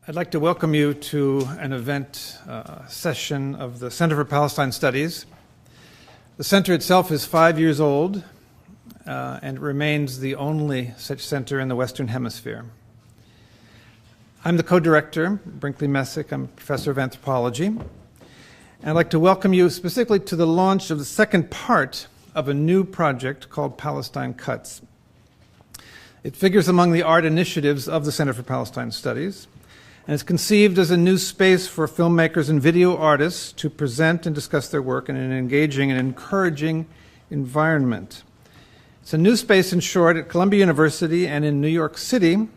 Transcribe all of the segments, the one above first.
I'd like to welcome you to an event session of the Center for Palestine Studies. The center itself is 5 years old and remains the only such center in the Western Hemisphere. I'm the co-director, Brinkley Messick. I'm a professor of anthropology. And I'd like to welcome you specifically to the launch of the second part of a new project called Palestine Cuts. It figures among the art initiatives of the Center for Palestine Studies, and it's conceived as a new space for filmmakers and video artists to present and discuss their work in an engaging and encouraging environment. It's a new space, in short, at Columbia University and in New York City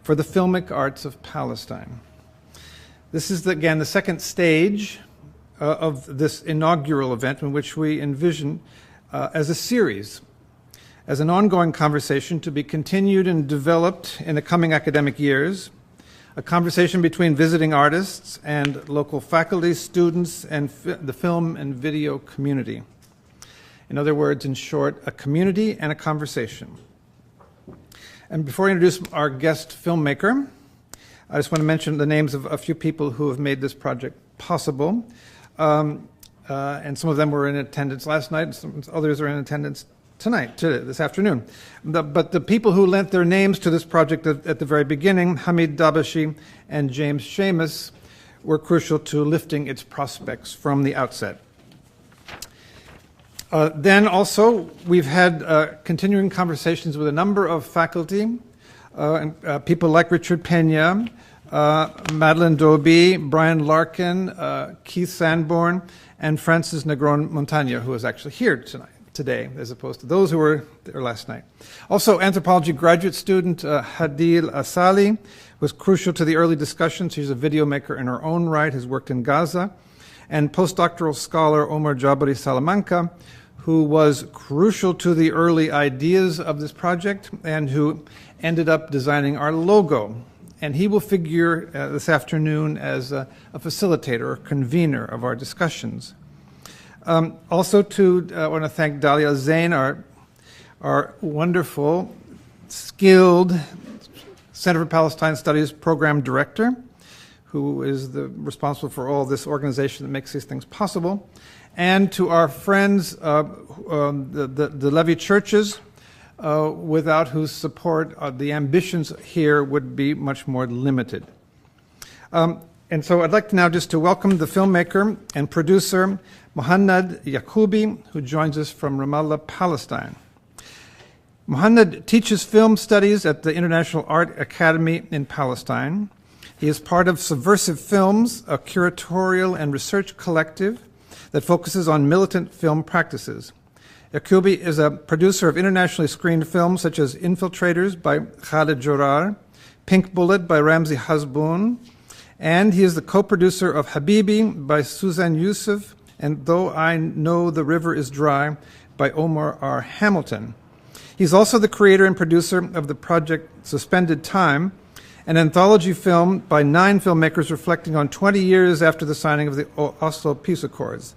for the filmic arts of Palestine. This is, again, the second stage of this inaugural event, in which we envision as a series, as an ongoing conversation to be continued and developed in the coming academic years, a conversation between visiting artists and local faculty, students, and the film and video community. In other words, in short, a community and a conversation. And before I introduce our guest filmmaker, I just want to mention the names of a few people who have made this project possible. And some of them were in attendance last night, and some others are in attendance this afternoon. But the people who lent their names to this project at the very beginning, Hamid Dabashi and James Seamus, were crucial to lifting its prospects from the outset. Then also, we've had continuing conversations with a number of faculty, and people like Richard Pena, Madeline Doby, Brian Larkin, Keith Sanborn, and Francis Negron Montaña, who is actually here today, as opposed to those who were there last night. Also, anthropology graduate student Hadil Asali was crucial to the early discussions. She's a video maker in her own right, has worked in Gaza. And postdoctoral scholar Omar Jabari Salamanca, who was crucial to the early ideas of this project and who ended up designing our logo. And he will figure this afternoon as a facilitator or convener of our discussions. Also, I want to thank Dalia Zain, our wonderful, skilled Center for Palestine Studies program director, who is responsible for all this organization that makes these things possible, and to our friends, the Levy churches, without whose support the ambitions here would be much more limited. And so I'd like to now just to welcome the filmmaker and producer, Mohaned Yaqubi, who joins us from Ramallah, Palestine. Mohaned teaches film studies at the International Art Academy in Palestine. He is part of Subversive Films, a curatorial and research collective that focuses on militant film practices. Yaqubi is a producer of internationally screened films such as Infiltrators by Khaled Jorar, Pink Bullet by Ramzi Hasboun, and he is the co-producer of Habibi by Suzanne Youssef and Though I Know the River is Dry by Omar R. Hamilton. He's also the creator and producer of the project Suspended Time, an anthology film by 9 filmmakers reflecting on 20 years after the signing of the Oslo Peace Accords.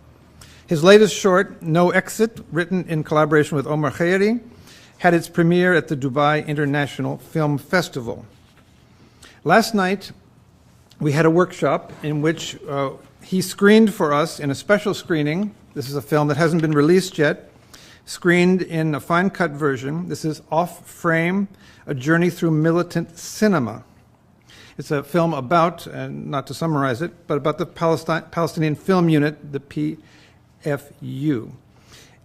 His latest short, No Exit, written in collaboration with Omar Khairi, had its premiere at the Dubai International Film Festival. Last night, we had a workshop in which he screened for us in a special screening. This is a film that hasn't been released yet, screened in a fine-cut version. This is Off Frame, A Journey Through Militant Cinema. It's a film about, and not to summarize it, but about the Palestinian Film Unit, the PFU.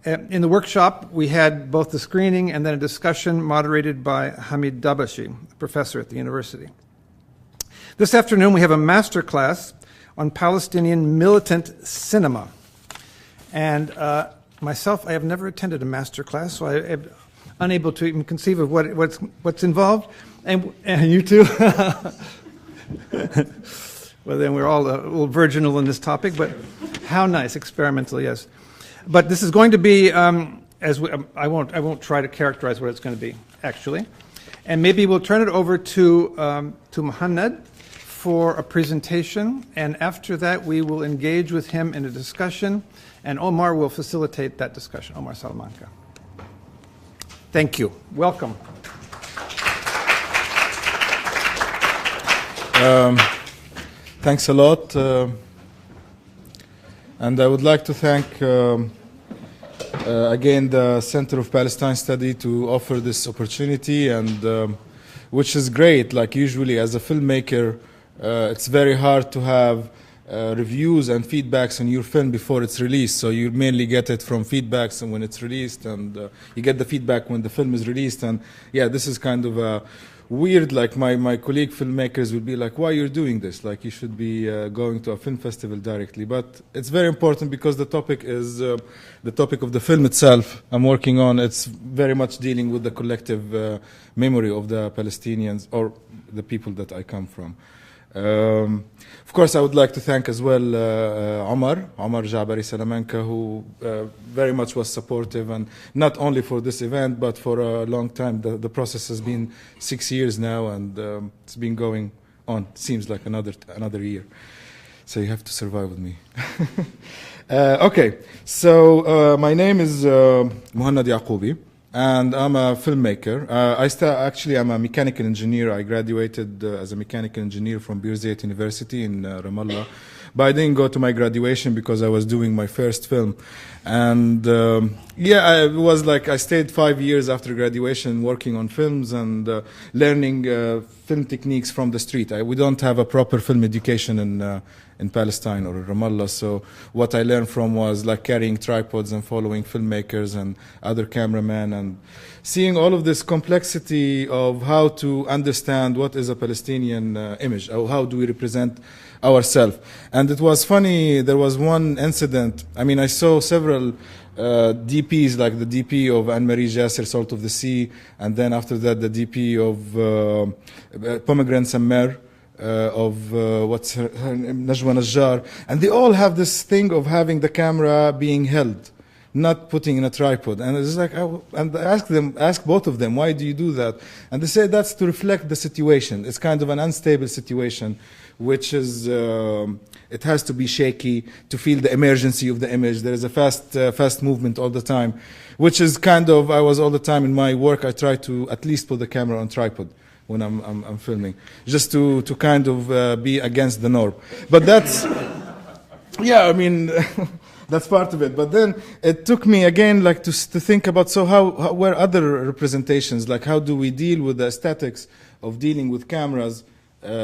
In the workshop, we had both the screening and then a discussion moderated by Hamid Dabashi, a professor at the university. This afternoon, we have a master class on Palestinian militant cinema. And myself, I have never attended a master class, so I am unable to even conceive of what's involved. And you too? Well, then we're all a little virginal in this topic, but how nice, experimental, yes. But this is going to be, I won't try to characterize what it's going to be, actually. And maybe we'll turn it over to Mohaned for a presentation, and after that we will engage with him in a discussion, and Omar will facilitate that discussion. Omar Salamanca. Thank you. Welcome. Thanks a lot. And I would like to thank again the Center of Palestine Study to offer this opportunity, and which is great. Like usually as a filmmaker, it's very hard to have reviews and feedbacks on your film before it's released. So you mainly get it from feedbacks and when it's released, and you get the feedback when the film is released. And yeah, this is kind of a weird, like my colleague filmmakers would be like, why you're doing this? Like you should be going to a film festival directly. But it's very important because the topic is the topic of the film itself I'm working on. It's very much dealing with the collective memory of the Palestinians, or the people that I come from. Of course, I would like to thank as well Omar Jabari Salamanca, who very much was supportive, and not only for this event, but for a long time. The process has been 6 years now, and it's been going on. Seems like another year. So you have to survive with me. Okay, so my name is Mohaned Yaqubi, and I'm a filmmaker. Actually, I'm a mechanical engineer. I graduated as a mechanical engineer from Birzeit University in Ramallah. But I didn't go to my graduation because I was doing my first film. And yeah, it was like I stayed 5 years after graduation working on films and learning film techniques from the street. We don't have a proper film education in Palestine or Ramallah. So what I learned from was like carrying tripods and following filmmakers and other cameramen, and seeing all of this complexity of how to understand what is a Palestinian image, or how do we represent ourselves. And it was funny, there was one incident. I mean, I saw several DPs, like the DP of Anne-Marie Jasser, Salt of the Sea, and then after that the DP of Pomegranate Sammer, of what's her name, Najwa Najjar, and they all have this thing of having the camera being held, not putting in a tripod. And it's like, and I asked both of them, why do you do that? And they say that's to reflect the situation. It's kind of an unstable situation, which is, it has to be shaky to feel the emergency of the image. There is a fast movement all the time, which is kind of, I was all the time in my work, I try to at least put the camera on tripod when I'm filming, just to kind of be against the norm. But that's, yeah, I mean, that's part of it. But then it took me again, like to think about, so how where other representations, like how do we deal with the aesthetics of dealing with cameras,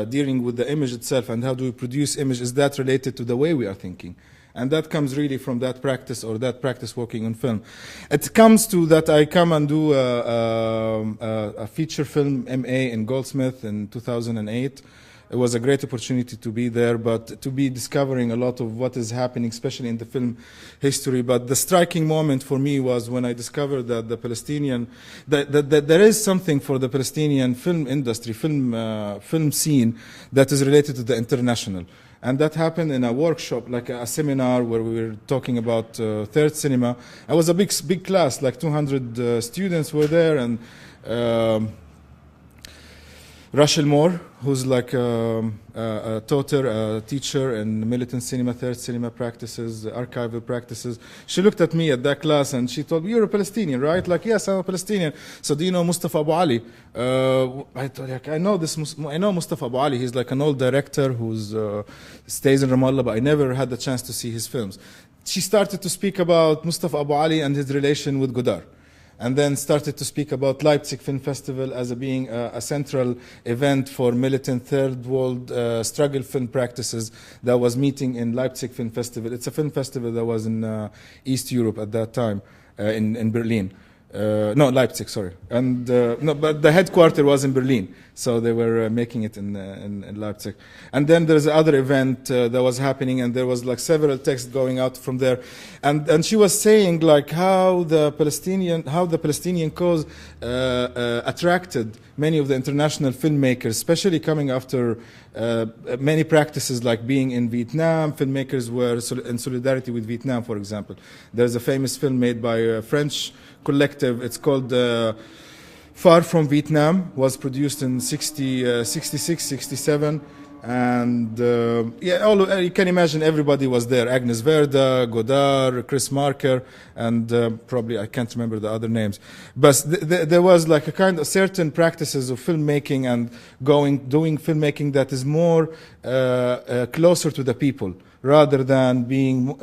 dealing with the image itself, and how do we produce image? Is that related to the way we are thinking? And that comes really from that practice, or that practice working on film. It comes to that I come and do a feature film MA in Goldsmith in 2008. It was a great opportunity to be there, but to be discovering a lot of what is happening, especially in the film history. But the striking moment for me was when I discovered that the Palestinian, that there is something for the Palestinian film industry, film scene, that is related to the international. And that happened in a workshop, like a seminar where we were talking about third cinema. I was a big class, like 200 students were there, and Rachel Moore, who's like a tutor, a teacher in militant cinema, third cinema practices, archival practices. She looked at me at that class and she told me, "You're a Palestinian, right?" Like, "Yes, I'm a Palestinian." "So do you know Mustafa Abu Ali?" I told her, I know Mustafa Abu Ali. He's like an old director who's stays in Ramallah, but I never had the chance to see his films. She started to speak about Mustafa Abu Ali and his relation with Godard, and then started to speak about Leipzig Film Festival as being a central event for militant third world struggle film practices that was meeting in Leipzig Film Festival. It's a film festival that was in East Europe at that time, in Berlin. No, Leipzig, sorry. And no, but the headquarters was in Berlin, so they were making it in Leipzig. And then there's another event that was happening, and there was like several texts going out from there, and she was saying like how the Palestinian cause attracted many of the international filmmakers, especially coming after many practices like being in Vietnam. Filmmakers were in solidarity with Vietnam, for example. There's a famous film made by a French collective. It's called Far From Vietnam. Was produced in 66, 67. And you can imagine everybody was there. Agnes Verda, Godard, Chris Marker, and probably I can't remember the other names. But there was like a kind of certain practices of filmmaking and doing filmmaking that is more closer to the people, rather than being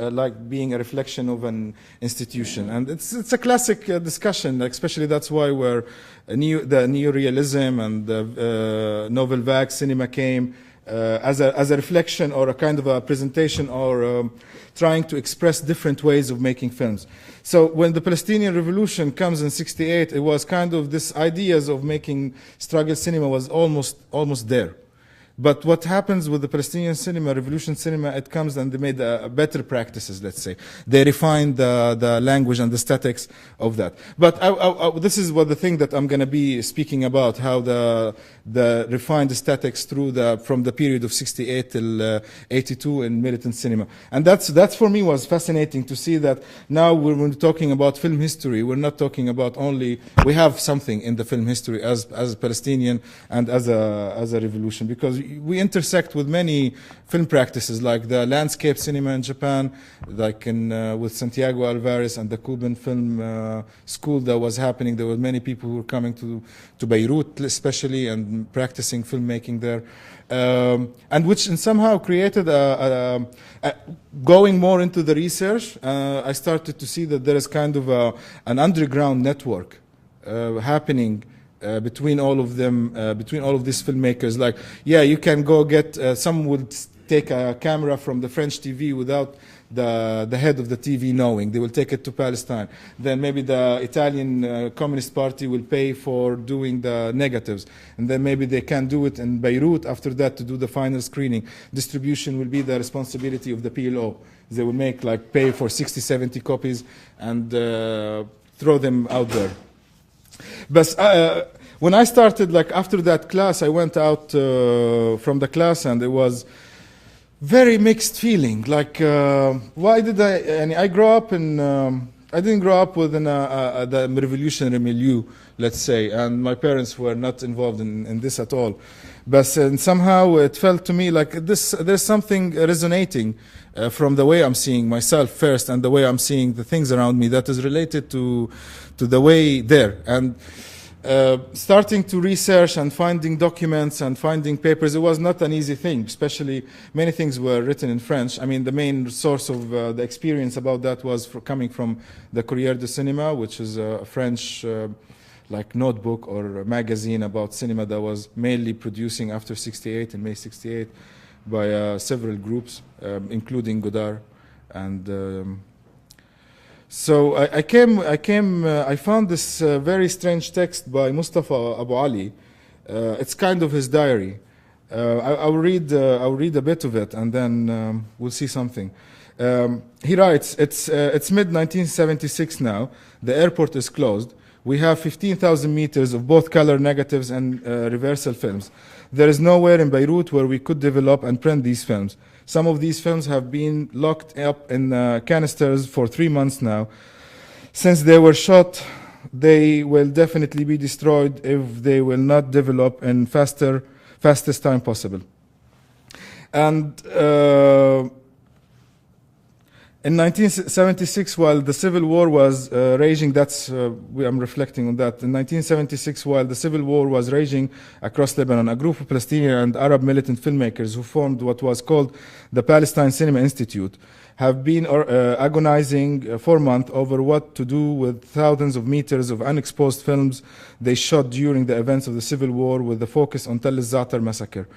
being a reflection of an institution. And it's a classic discussion, especially that's why the neorealism and the novel vague cinema came as a reflection or a kind of a presentation or trying to express different ways of making films. So when the Palestinian Revolution comes in '68, it was kind of this ideas of making struggle cinema was almost there. But what happens with the Palestinian cinema, revolution cinema, it comes and they made better practices, let's say. They refined the language and the aesthetics of that. But this is what the thing that I'm going to be speaking about, how the refined aesthetics from the period of '68 till '82 in militant cinema. And that's for me was fascinating to see that now when we're talking about film history, we're not talking about only, we have something in the film history as a Palestinian and as a revolution, because we intersect with many film practices like the landscape cinema in Japan, like with Santiago Alvarez and the Cuban film school that was happening. There were many people who were coming to Beirut especially and practicing filmmaking there, and which somehow created going more into the research. I started to see that there is kind of an underground network happening between all of them, between all of these filmmakers. Like, yeah, you can go get, some would take a camera from the French TV without the head of the TV knowing. They will take it to Palestine. Then maybe the Italian Communist Party will pay for doing the negatives. And then maybe they can do it in Beirut after that to do the final screening. Distribution will be the responsibility of the PLO. They will pay for 60, 70 copies and throw them out there. But when I started, after that class, I went out from the class and it was very mixed feeling. Why did I grew up in, I didn't grow up within the revolutionary milieu, let's say, and my parents were not involved in this at all. But somehow it felt to me like there's something resonating from the way I'm seeing myself first and the way I'm seeing the things around me that is related to the way there. And starting to research and finding documents and finding papers, it was not an easy thing, especially many things were written in French. I mean, the main source of the experience about that was coming from the Courrier du Cinéma, which is a French notebook or a magazine about cinema that was mainly producing after '68, in May '68, by several groups, including Godard. And so I found this very strange text by Mustafa Abu Ali. It's kind of his diary. I'll read a bit of it, and then we'll see something. He writes, it's mid-1976 now. The airport is closed. We have 15,000 meters of both color negatives and reversal films. There is nowhere in Beirut where we could develop and print these films. Some of these films have been locked up in canisters for 3 months now. Since they were shot, they will definitely be destroyed if they will not develop in fastest time possible. And in 1976, while the civil war was raging, I'm reflecting on that. In 1976, while the civil war was raging across Lebanon, a group of Palestinian and Arab militant filmmakers who formed what was called the Palestine Cinema Institute have been agonizing for months over what to do with thousands of meters of unexposed films they shot during the events of the civil war, with the focus on Tell el-Za'atar massacre.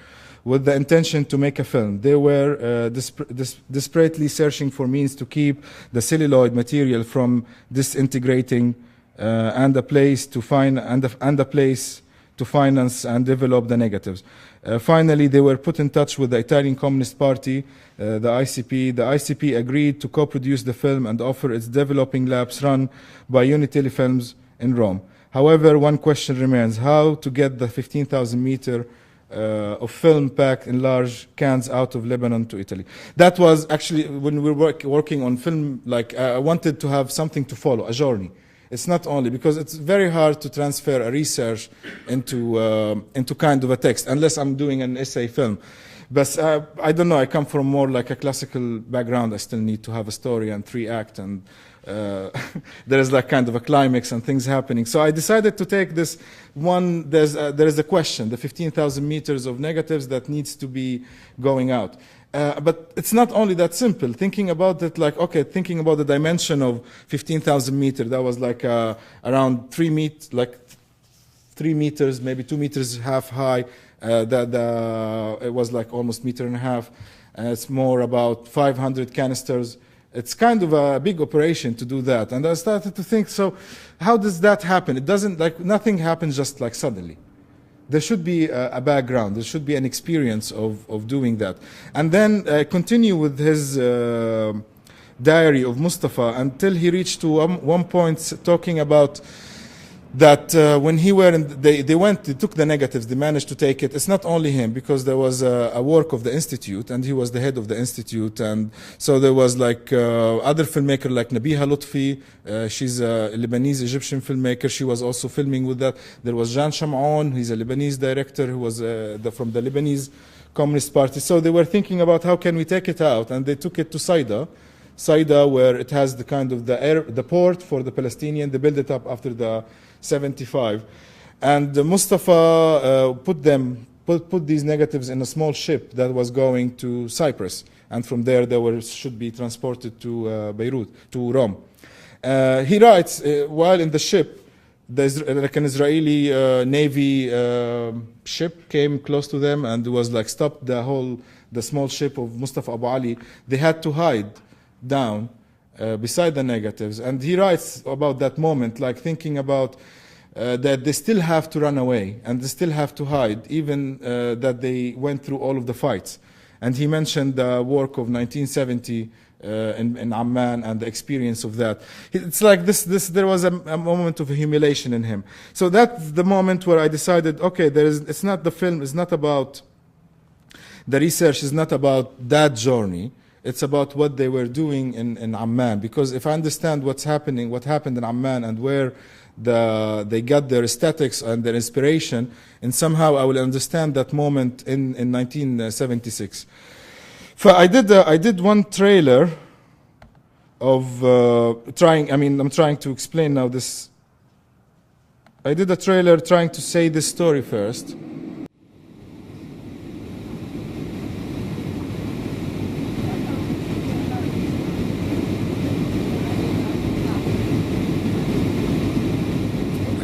With the intention to make a film, they were desperately searching for means to keep the celluloid material from disintegrating, and a place to finance and develop the negatives. Finally, they were put in touch with the Italian Communist Party, the ICP. The ICP agreed to co-produce the film and offer its developing labs run by Unitele Films in Rome. However, one question remains: how to get the 15,000 meter of film packed in large cans out of Lebanon to Italy. That was actually when we were working on film, I wanted to have something to follow, a journey. It's not only, because it's very hard to transfer a research into kind of a text, unless I'm doing an essay film. But I don't know, I come from more like a classical background. I still need to have a story and 3 acts, and there is like kind of a climax and things happening. So I decided to take this one, there is a question, the 15,000 meters of negatives that needs to be going out. But it's not only that simple. Thinking about it, like, okay, thinking about the dimension of 15,000 meters, that was like around 3 meters, maybe 2 meters half high. It was like almost 1.5 meters. It's more about 500 canisters. It's kind of a big operation to do that. And I started to think, so how does that happen? It doesn't, like, nothing happens just like suddenly. There should be a background. There should be an experience of doing that. And then continue with his diary of Mustafa until he reached to one point talking about that when he were in, they took the negatives, they managed to take it. It's not only him, because there was a work of the institute, and he was the head of the institute, and so there was like other filmmaker like Nabiha Lutfi. She's a Lebanese Egyptian filmmaker. She was also filming with that. There was Jean Shamon, he's a Lebanese director who was from the Lebanese Communist Party. So they were thinking about how can we take it out, and they took it to Saida, where it has the kind of the port for the Palestinian. They built it up after the 75, and Mustafa put these negatives in a small ship that was going to Cyprus, and from there they should be transported to Beirut, to Rome. He writes while in the ship, like an Israeli Navy ship came close to them and was like stopped the small ship of Mustafa Abu Ali. They had to hide down beside the negatives, and he writes about that moment, like thinking about that they still have to run away and they still have to hide, even that they went through all of the fights. And he mentioned the work of 1970 in Amman and the experience of that. It's like there was a moment of humiliation in him. So that's the moment where I decided, okay, it's not the film, it's not about the research, is not about that journey. It's about what they were doing in Amman. Because if I understand what happened in Amman, and where they got their aesthetics and their inspiration, and somehow I will understand that moment in 1976. So I did one trailer of I'm trying to explain now this. I did a trailer trying to say this story first.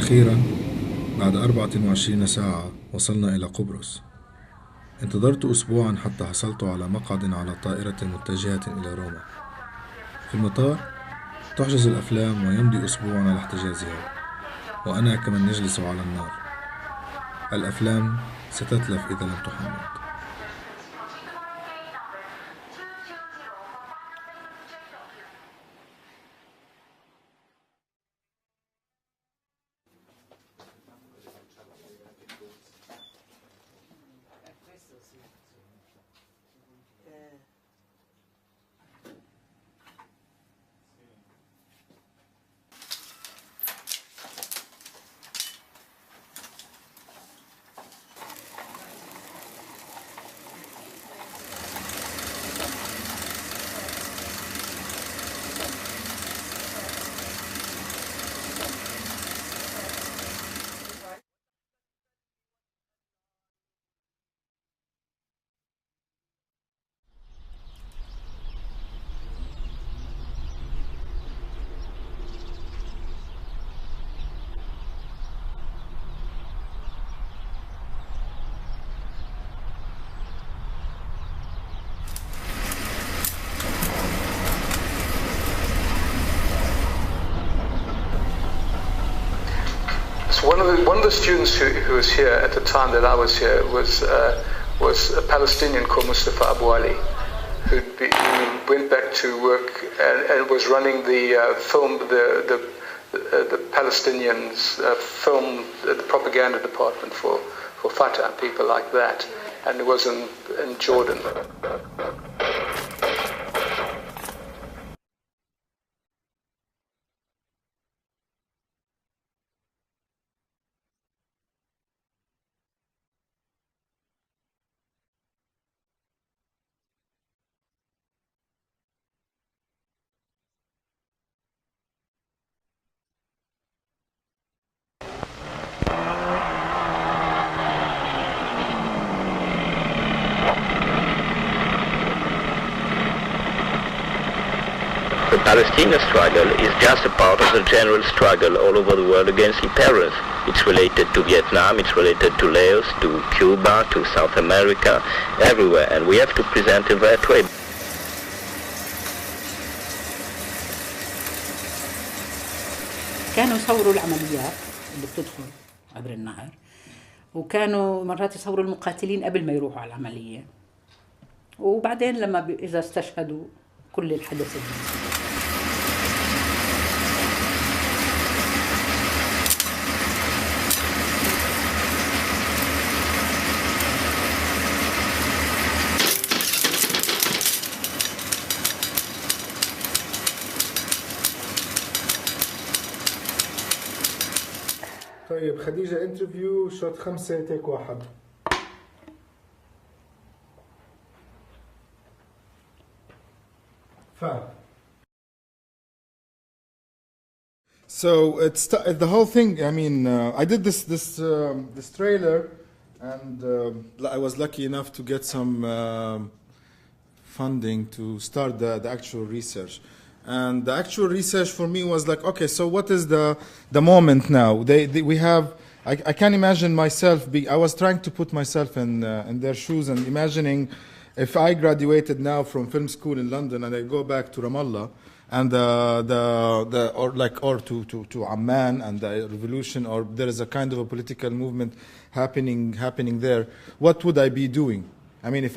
أخيراً بعد 24 ساعة وصلنا إلى قبرص. انتظرت أسبوعاً حتى حصلت على مقعد على طائرة متجهة إلى روما. في المطار تحجز الأفلام ويمضي أسبوع على احتجازها، وأنا كمن يجلس على النار. الأفلام ستتلف إذا لم تحمد. One of the students who was here at the time that I was here was a Palestinian called Mustafa Abu Ali, who went back to work and was running the film, the Palestinians film, the propaganda department for Fatah and people like that, and it was in Jordan. the Palestinian struggle is just a part of the general struggle all over the world against imperialism. It's related to Vietnam, it's related to Laos, to Cuba, to South America, everywhere, and we have to present it that way. كانوا يصوروا العمليات اللي بتدخل عبر النهر، وكانوا مرات يصوروا المقاتلين قبل ما يروحوا على العملية، وبعدين لما إذا استشهدوا كل الحدث اللي بيصير. طيب خديجة انترفيو شوت 5 تيك 1. So it's the whole thing. I mean, I did this trailer, and I was lucky enough to get some funding to start the actual research. And the actual research for me was like, okay, so what is the moment now? We have. I can't imagine myself. I was trying to put myself in their shoes and imagining if I graduated now from film school in London and I go back to Ramallah and or to Amman and the revolution, or there is a kind of a political movement happening there, what would I be doing? I mean, if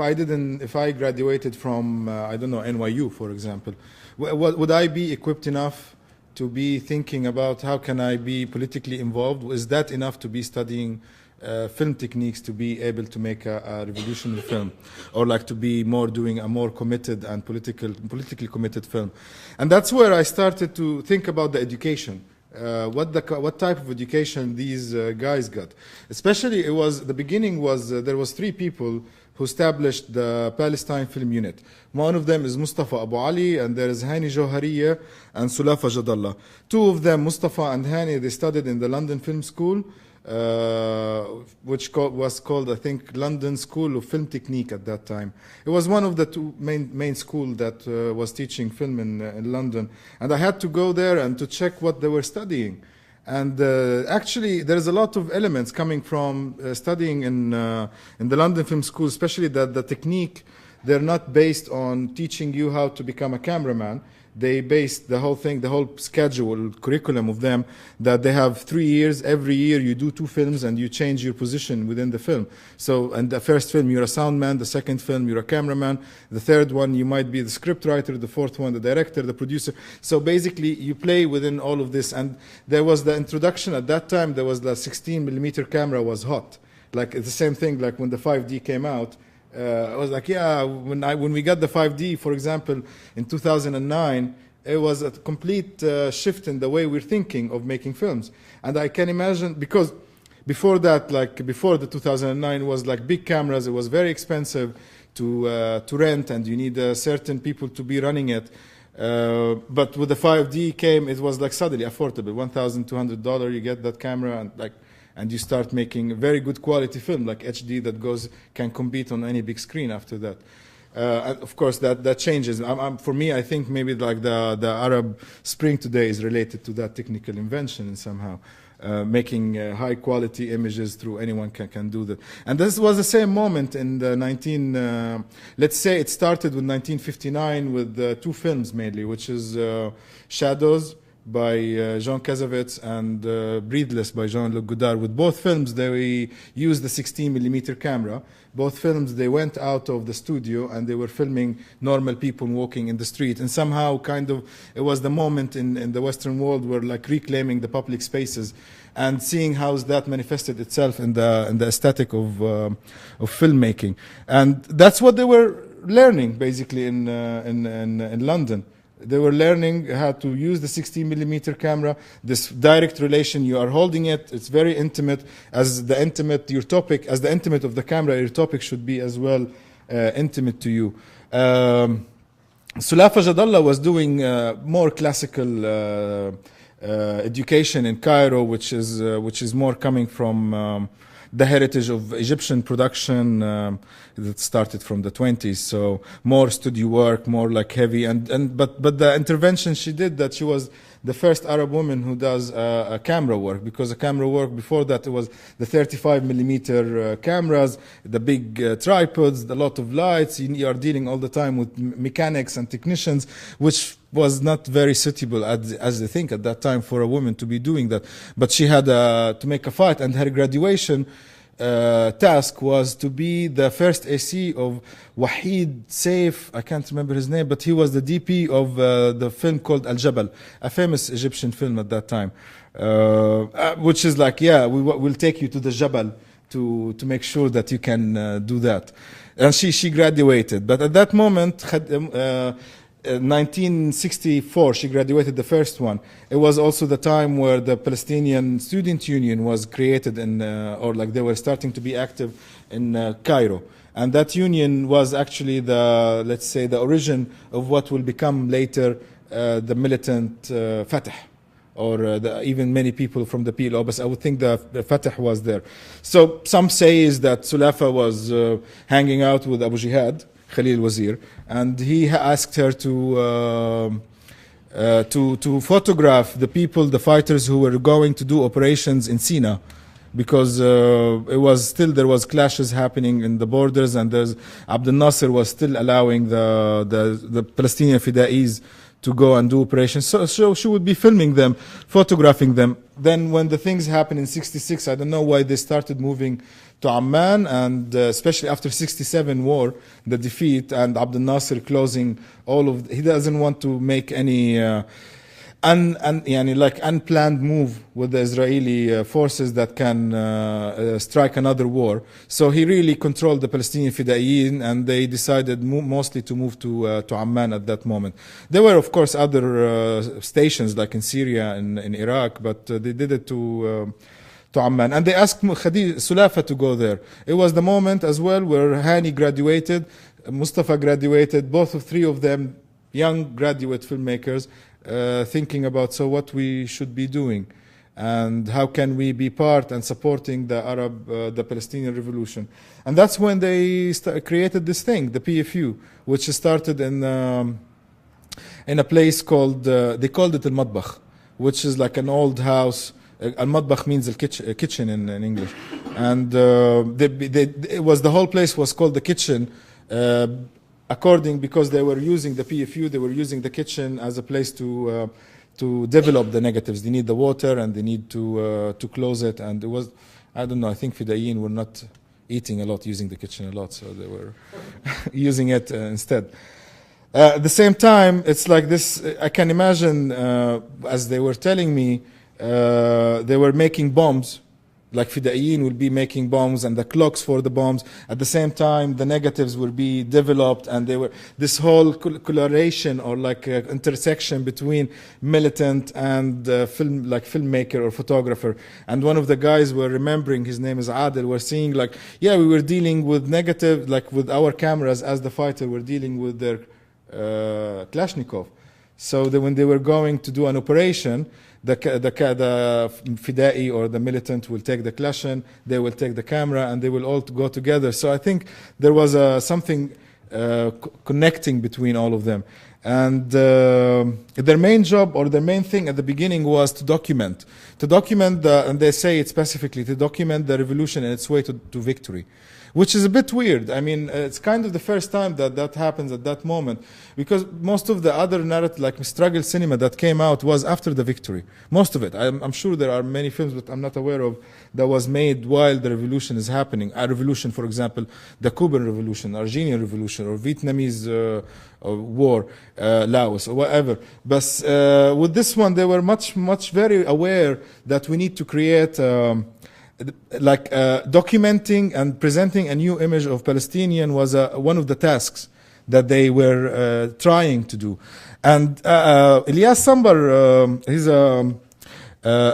I graduated from I don't know, NYU, for example, would I be equipped enough to be thinking about how can I be politically involved? Is that enough to be studying film techniques to be able to make a revolutionary film, or like to be doing a more committed and politically committed film? And that's where I started to think about the education. What type of education these guys got? Especially, the beginning was there was 3 people who established the Palestine Film Unit. One of them is Mustafa Abu Ali, and there is Hani Johariya and Sulafa Jadallah. 2 of them, Mustafa and Hani, they studied in the London Film School, which was called, I think, London School of Film Technique at that time. It was one of the 2 main school that was teaching film in London. And I had to go there and to check what they were studying. And actually, there's a lot of elements coming from studying in the London Film School, especially that the technique, they're not based on teaching you how to become a cameraman. They based the whole thing, the whole schedule, curriculum of them, that they have 3 years. Every year you do 2 films and you change your position within the film. So, and the first film you're a sound man, the second film you're a cameraman, the third one you might be the script writer, the fourth one the director, the producer. So basically you play within all of this. And there was the introduction at that time, there was the 16mm camera was hot. Like it's the same thing like when the 5D came out. I was like, yeah, when we got the 5D, for example, in 2009, it was a complete shift in the way we're thinking of making films. And I can imagine, because before that, like before the 2009, was like big cameras. It was very expensive to rent, and you need certain people to be running it. But with the 5D came, it was like suddenly affordable, $1,200. You get that camera, and you start making very good quality film, like HD that can compete on any big screen after that. And of course, that changes. For me, I think maybe like the Arab Spring today is related to that technical invention and somehow. Making high quality images through anyone can do that. And this was the same moment in the let's say it started with 1959 with 2 films mainly, which is Shadows by Jean Cassavetes and Breathless by Jean-Luc Godard. With both films, they used the 16mm camera. Both films, they went out of the studio and they were filming normal people walking in the street. And somehow, it was the moment in the Western world where like reclaiming the public spaces and seeing how that manifested itself in the aesthetic of filmmaking. And that's what they were learning basically in London. They were learning how to use the 16mm camera, this direct relation, you are holding it, it's very intimate. As the intimate of the camera, your topic should be as well intimate to you. Sulafa Jadallah was doing more classical education in Cairo, which is more coming from the heritage of Egyptian production that started from the 20s. So more studio work, more like heavy, but the intervention she did, that she was the first Arab woman who does a camera work, because the camera work before that, it was the 35 millimeter cameras, the big tripods, a lot of lights. You are dealing all the time with mechanics and technicians, which was not very suitable as they think at that time for a woman to be doing that. But she had to make a fight, and her graduation task was to be the first AC of Wahid Saif, I can't remember his name, but he was the DP of the film called Al Jabal, a famous Egyptian film at that time, which is like, yeah, we'll take you to the Jabal to make sure that you can do that. And she graduated, but at that moment, 1964, she graduated the first one. It was also the time where the Palestinian Student Union was created or like they were starting to be active in Cairo. And that union was actually the, let's say, the origin of what will become later the Militant Fatah, or even many people from the PLO, but I would think the Fatah was there. So some say is that Sulafa was hanging out with Abu Jihad, Khalil Wazir, and he asked her to photograph the people, the fighters who were going to do operations in Sina, because there was clashes happening in the borders, and Abdel Nasser was still allowing the Palestinian Fida'is to go and do operations. So she would be filming them, photographing them. Then when the things happened in 66, I don't know why they started moving to Amman, and especially after 67 war, the defeat, and Abdel Nasser closing he doesn't want to make any unplanned move with the Israeli forces that can strike another war. So he really controlled the Palestinian Fida'iyyin, and they decided mostly to move to Amman at that moment. There were, of course, other stations like in Syria and in Iraq, but they did it to Amman. And they asked Sulafa to go there. It was the moment as well where Hani graduated, Mustafa graduated, three of them young graduate filmmakers, thinking about what we should be doing and how can we be part and supporting the Palestinian revolution. And that's when they created this thing, the PFU, which started in a place called, they called it Al-Matbakh, which is like an old house. Al-Matbakh means a kitchen in English. And the whole place was called the kitchen, because they were using the PFU, they were using the kitchen as a place to develop the negatives. They need the water, and they need to close it. And it was, I don't know, I think Fida'iyyin were not eating a lot, using the kitchen a lot, so they were using it instead. At the same time, it's like this, I can imagine, as they were telling me, they were making bombs, like Fida'iyyin will be making bombs and the clocks for the bombs. At the same time, the negatives will be developed, and they were this whole coloration or like intersection between militant and filmmaker or photographer. And one of the guys were remembering, his name is Adel, were seeing like, yeah, we were dealing with negative, like with our cameras as the fighter were dealing with their Kalashnikov. So when they were going to do an operation, the Fida'i or the militant will take the Kalashin, they will take the camera, and they will all go together. So I think there was something connecting between all of them. And their main job or their main thing at the beginning was to document. And they say it specifically, to document the revolution and its way to victory. Which is a bit weird. I mean, it's kind of the first time that happens at that moment, because most of the other narrative, like struggle cinema that came out, was after the victory. Most of it. I'm sure there are many films, but I'm not aware of, that was made while the revolution is happening. A revolution, for example, the Cuban Revolution, Argentinian Revolution, or Vietnamese war, Laos, or whatever. But with this one, they were much very aware that we need to create documenting and presenting a new image of Palestinian was one of the tasks that they were trying to do. And Ilyas Sambar, he's a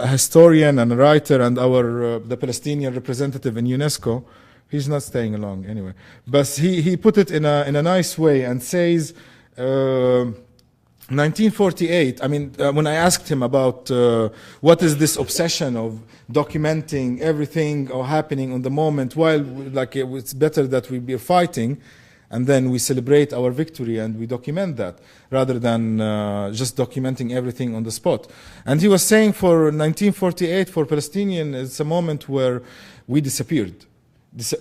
historian and a writer, and the Palestinian representative in UNESCO. He's not staying long anyway, but he put it in a nice way and says 1948, I mean, when I asked him about what is this obsession of documenting everything or happening on the moment, while like it's better that we be fighting and then we celebrate our victory and we document that rather than just documenting everything on the spot. And he was saying for 1948, for Palestinian, it's a moment where we disappeared.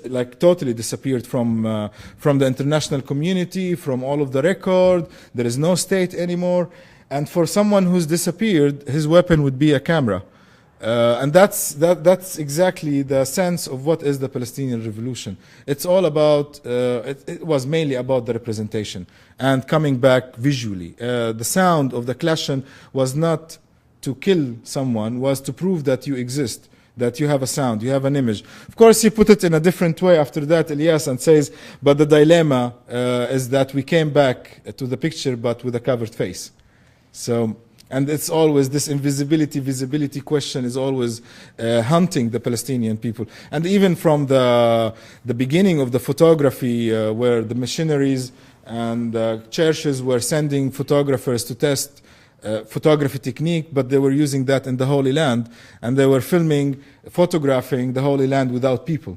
Like totally disappeared from the international community, from all of the record. There is no state anymore. And for someone who's disappeared, his weapon would be a camera. And that's exactly the sense of what is the Palestinian revolution. It's all about, it was mainly about the representation and coming back visually. The sound of the clashing was not to kill someone, was to prove that you exist, that you have a sound, you have an image. Of course, he put it in a different way after that, Elias, and says, but the dilemma is that we came back to the picture, but with a covered face. So, and it's always this visibility question is always hunting the Palestinian people. And even from the beginning of the photography, where the missionaries and churches were sending photographers to test photography technique, but they were using that in the Holy Land, and they were photographing the Holy Land without people,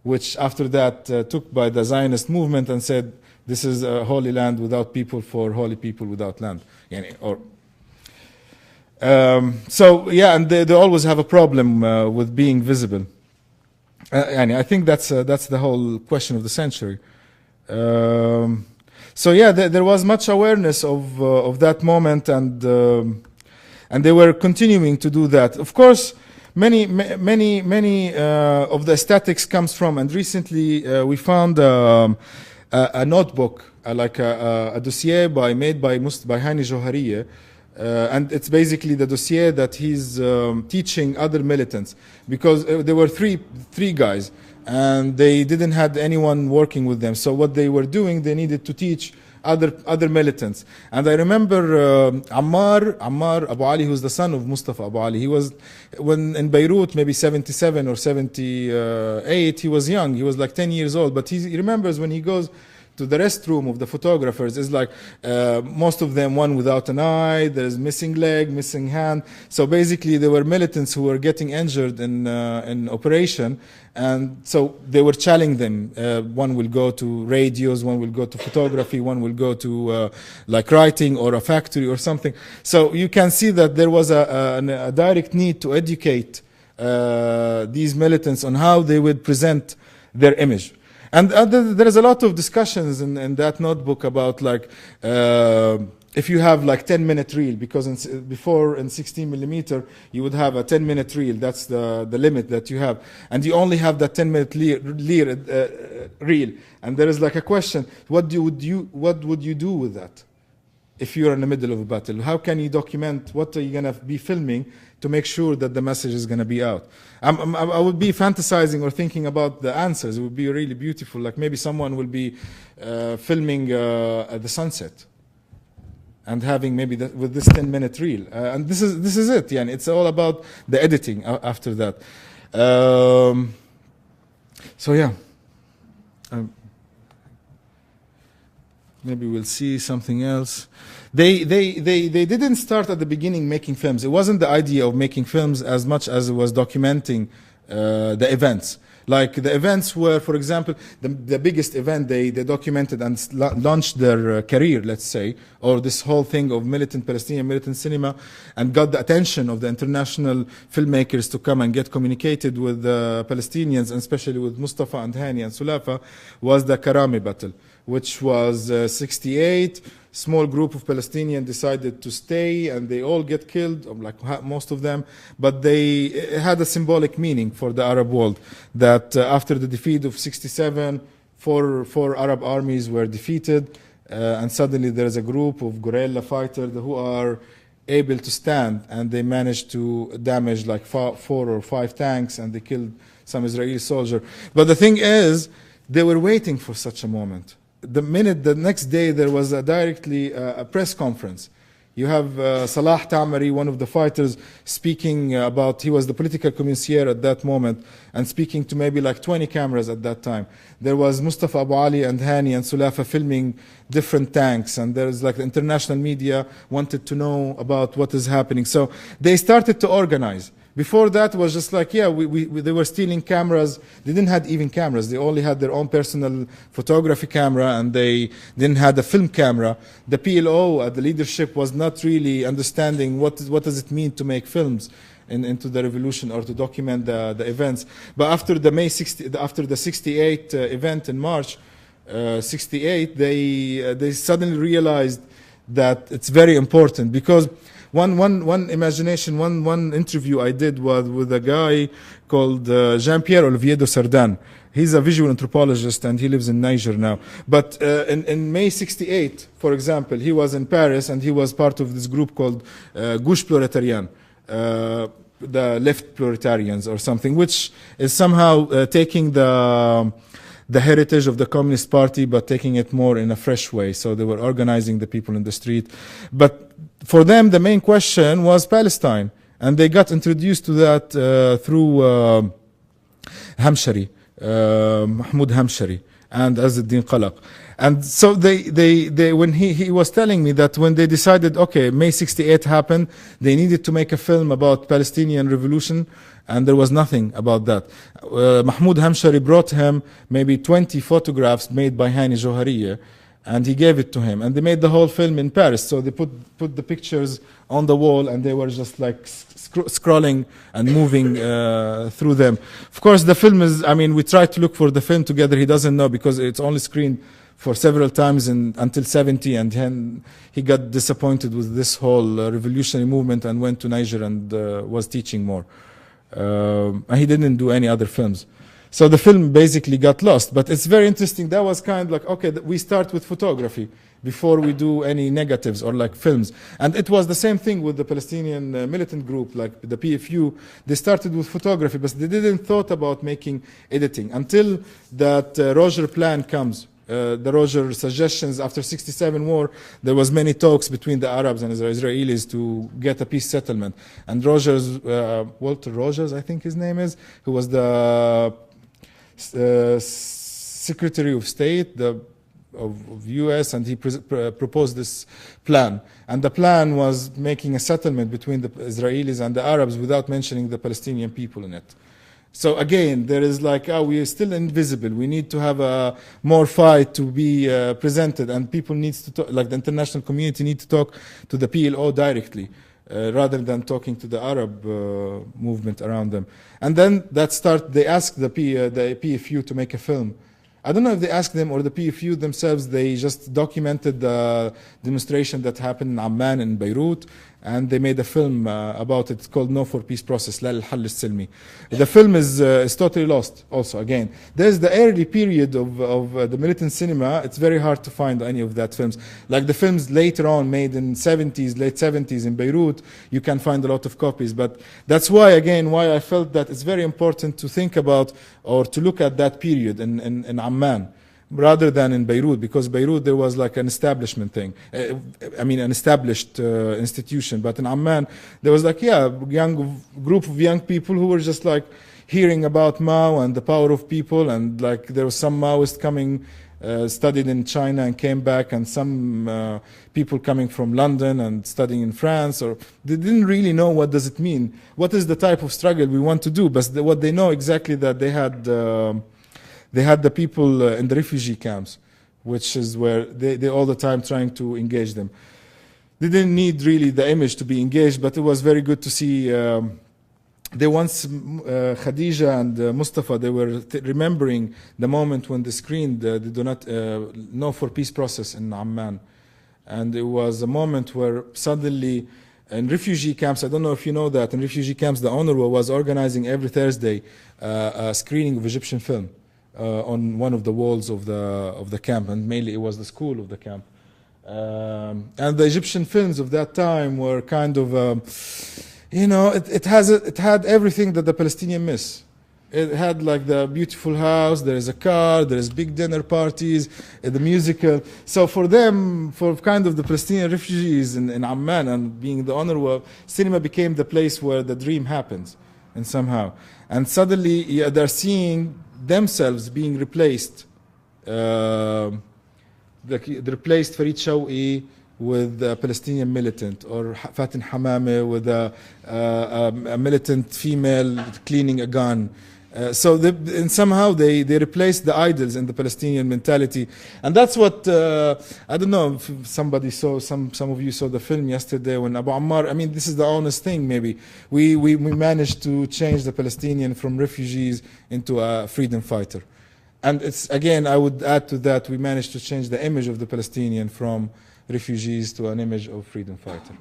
which after that took by the Zionist movement and said, this is a Holy Land without people for holy people without land. So yeah, and they always have a problem with being visible. I think that's the whole question of the century. So yeah, there was much awareness of that moment, and they were continuing to do that. Of course, many of the aesthetics comes from, and recently we found a notebook, like a dossier made by Hani Joharieh, and it's basically the dossier that he's teaching other militants, because there were three guys. And they didn't have anyone working with them. So what they were doing, they needed to teach other militants. And I remember Ammar Abu Ali, who's the son of Mustafa Abu Ali. He was, when in Beirut, maybe 77 or 78, he was young. He was like 10 years old. But he remembers when he goes to the restroom of the photographers, it's like most of them, one without an eye, there's missing leg, missing hand. So basically there were militants who were getting injured in operation, and so they were challenging them. One will go to radios, one will go to photography, one will go to like writing or a factory or something. So you can see that there was a direct need to educate these militants on how they would present their image. And there is a lot of discussions in that notebook about like if you have like 10-minute reel, because before in 16 millimeter you would have a 10-minute reel. That's the limit that you have, and you only have that 10-minute reel. And there is like a question: what would you do with that if you're in the middle of a battle? How can you document? What are you gonna be filming to make sure that the message is going to be out? I would be fantasizing or thinking about the answers. It would be really beautiful. Like maybe someone will be filming at the sunset and having maybe with this 10-minute reel. And this is it. Yeah, it's all about the editing after that. So yeah. Maybe we'll see something else. They didn't start at the beginning making films. It wasn't the idea of making films as much as it was documenting the events. Like the events were, for example, the biggest event they documented and launched their career, let's say, or this whole thing of militant Palestinian, militant cinema, and got the attention of the international filmmakers to come and get communicated with the Palestinians, and especially with Mustafa and Hani and Sulafa, was the Karame battle, which was 68. Small group of Palestinians decided to stay, and they all get killed, like most of them. But it had a symbolic meaning for the Arab world, that after the defeat of 67, four Arab armies were defeated, and suddenly there is a group of guerrilla fighters who are able to stand, and they managed to damage like 4 or 5 tanks, and they killed some Israeli soldiers. But the thing is, they were waiting for such a moment. The next day, there was a press conference You have Salah Ta'mari, one of the fighters, speaking about, he was the political commissaire at that moment, and speaking to maybe like 20 cameras at that time. There was Mustafa Abu Ali and Hani and Sulafa filming different tanks, and there's like the international media wanted to know about what is happening. So they started to organize. Before that was just like, yeah, they were stealing cameras. They didn't have even cameras. They only had their own personal photography camera, and they didn't have a film camera. The PLO, the leadership, was not really understanding what does it mean to make films into the revolution or to document the events. But after the 68 event in March 68, they suddenly realized that it's very important, because one interview I did was with a guy called Jean-Pierre Olivier de Sardan. He's a visual anthropologist and he lives in Niger now. But in May 68, for example, he was in Paris and he was part of this group called Gauche Proletarian, the left proletarians or something, which is somehow taking the heritage of the Communist Party, but taking it more in a fresh way. So they were organizing the people in the street. But for them, the main question was Palestine. And they got introduced to that through Hamshari, Mahmoud Hamshari, and Azzuddin Qalaq. And so they when he was telling me that when they decided, okay, May 68 happened, they needed to make a film about Palestinian revolution, and there was nothing about that. Mahmoud Hamshari brought him maybe 20 photographs made by Hani Johariya, and he gave it to him. And they made the whole film in Paris. So they put the pictures on the wall, and they were just like scrolling and moving through them. Of course, the film is, I mean, we tried to look for the film together. He doesn't know because it's only screened for several times until 70, and then he got disappointed with this whole revolutionary movement and went to Niger and was teaching more. And he didn't do any other films. So the film basically got lost. But it's very interesting. That was kind of like, okay, we start with photography before we do any negatives or like films. And it was the same thing with the Palestinian militant group, like the PFU. They started with photography, but they didn't thought about making editing until that Roger plan comes. The Roger suggestions after 67 war, there was many talks between the Arabs and the Israelis to get a peace settlement. And Rogers, Walter Rogers, I think his name is, who was the Secretary of State of US, and he proposed this plan. And the plan was making a settlement between the Israelis and the Arabs without mentioning the Palestinian people in it. So again, there is like, we are still invisible. We need to have a more fight to be presented, and people needs to talk, like the international community need to talk to the PLO directly, rather than talking to the Arab movement around them. And then they asked the PFU to make a film. I don't know if they asked them or the PFU themselves. They just documented the demonstration that happened in Amman and Beirut, and they made a film about it. It's called No for Peace Process, La al-Hal al-Silmi. The film is totally lost also, again. There's the early period of the militant cinema. It's very hard to find any of that films. Like the films later on made in late 70s in Beirut, you can find a lot of copies. But that's why, again, why I felt that it's very important to think about or to look at that period in Amman, rather than in Beirut, because Beirut there was like an establishment thing. An established institution. But in Amman, there was like, group of young people who were just like hearing about Mao and the power of people, and like there was some Maoist coming, studied in China and came back, and some people coming from London and studying in France, or they didn't really know what does it mean. What is the type of struggle we want to do? But what they know exactly that they had the people in the refugee camps, which is where they all the time trying to engage them. They didn't need really the image to be engaged, but it was very good to see. They once, Khadija and Mustafa, they were remembering the moment when they screened the No for Peace Process in Amman. And it was a moment where suddenly in refugee camps, I don't know if you know that, in refugee camps, the UNRWA was organizing every Thursday a screening of Egyptian film. On one of the walls of the camp, and mainly it was the school of the camp. And the Egyptian films of that time were kind of, it had everything that the Palestinian miss. It had like the beautiful house, there is a car, there is big dinner parties, the musical. So for them, for kind of the Palestinian refugees in Amman and being the UNRWA, cinema became the place where the dream happens, and somehow. And suddenly they're seeing themselves being replaced. Replaced Farid Shawqi with a Palestinian militant, or Fatin Hamame with a militant female cleaning a gun. And somehow they replaced the idols in the Palestinian mentality, and that's what I don't know if somebody saw, some of you saw the film yesterday when Abu Ammar. I mean, this is the honest thing. Maybe we managed to change the Palestinian from refugees into a freedom fighter, and it's again I would add to that we managed to change the image of the Palestinian from refugees to an image of freedom fighter.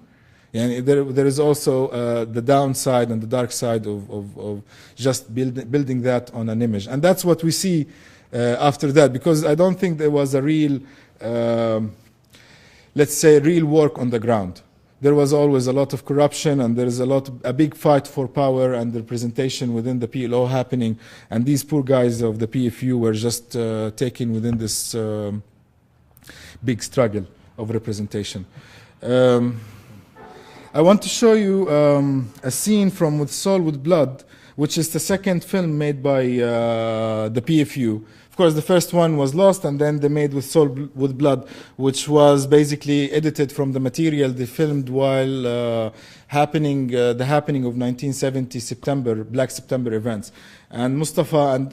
And there is also the downside and the dark side of just building that on an image. And that's what we see after that, because I don't think there was a real, let's say, real work on the ground. There was always a lot of corruption, and there is a big fight for power and representation within the PLO happening. And these poor guys of the PFU were just taken within this big struggle of representation. I want to show you a scene from With Soul, With Blood, which is the second film made by the PFU. Of course, the first one was lost, and then they made With Soul, With Blood, which was basically edited from the material they filmed while the happening of 1970 Black September events. And Mustafa